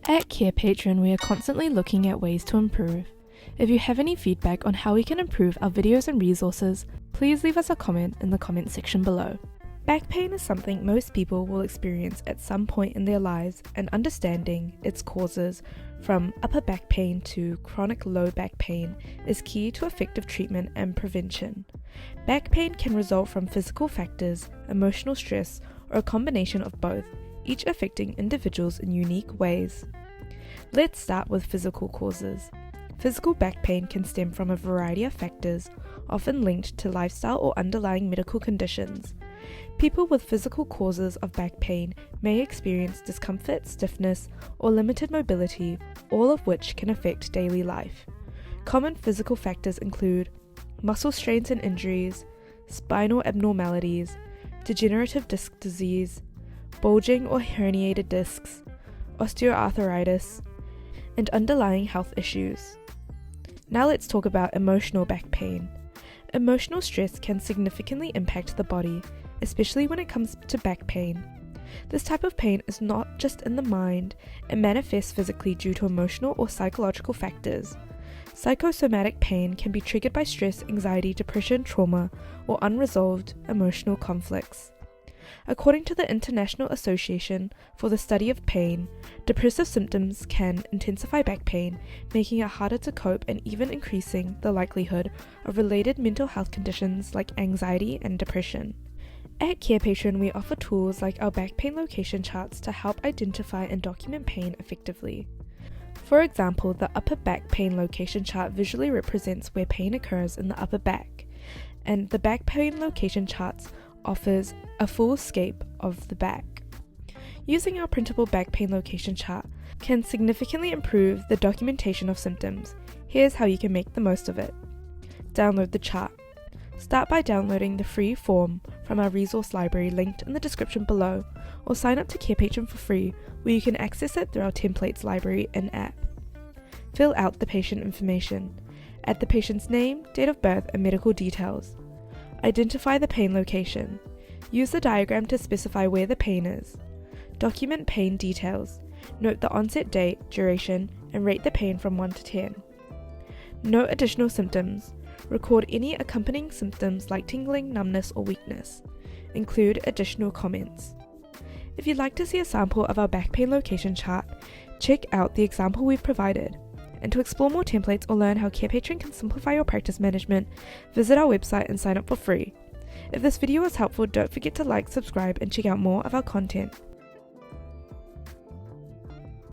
At Carepatron, we are constantly looking at ways to improve. If you have any feedback on how we can improve our videos and resources, please leave us a comment in the comment section below. Back pain is something most people will experience at some point in their lives, and understanding its causes from upper back pain to chronic low back pain is key to effective treatment and prevention. Back pain can result from physical factors, emotional stress, or a combination of both, each affecting individuals in unique ways. Let's start with physical causes. Physical back pain can stem from a variety of factors, often linked to lifestyle or underlying medical conditions. People with physical causes of back pain may experience discomfort, stiffness, or limited mobility, all of which can affect daily life. Common physical factors include muscle strains and injuries, spinal abnormalities, degenerative disc disease, bulging or herniated discs, osteoarthritis, and underlying health issues. Now let's talk about emotional back pain. Emotional stress can significantly impact the body, especially when it comes to back pain. This type of pain is not just in the mind, it manifests physically due to emotional or psychological factors. Psychosomatic pain can be triggered by stress, anxiety, depression, trauma, or unresolved emotional conflicts. According to the International Association for the Study of Pain, depressive symptoms can intensify back pain, making it harder to cope and even increasing the likelihood of related mental health conditions like anxiety and depression. At Carepatron, we offer tools like our back pain location charts to help identify and document pain effectively. For example, the upper back pain location chart visually represents where pain occurs in the upper back, and the back pain location charts offers a full scape of the back. Using our printable back pain location chart can significantly improve the documentation of symptoms. Here's how you can make the most of it. Download the chart. Start by downloading the free form from our resource library linked in the description below, or sign up to Carepatron for free, where you can access it through our templates library and app. Fill out the patient information. Add the patient's name, date of birth, and medical details. Identify the pain location. Use the diagram to specify where the pain is. Document pain details. Note the onset date, duration, and rate the pain from 1 to 10. Note additional symptoms. Record any accompanying symptoms like tingling, numbness, or weakness. Include additional comments. If you'd like to see a sample of our back pain location chart, check out the example we've provided. And to explore more templates or learn how Carepatron can simplify your practice management, visit our website and sign up for free. If this video was helpful, don't forget to like, subscribe, and check out more of our content.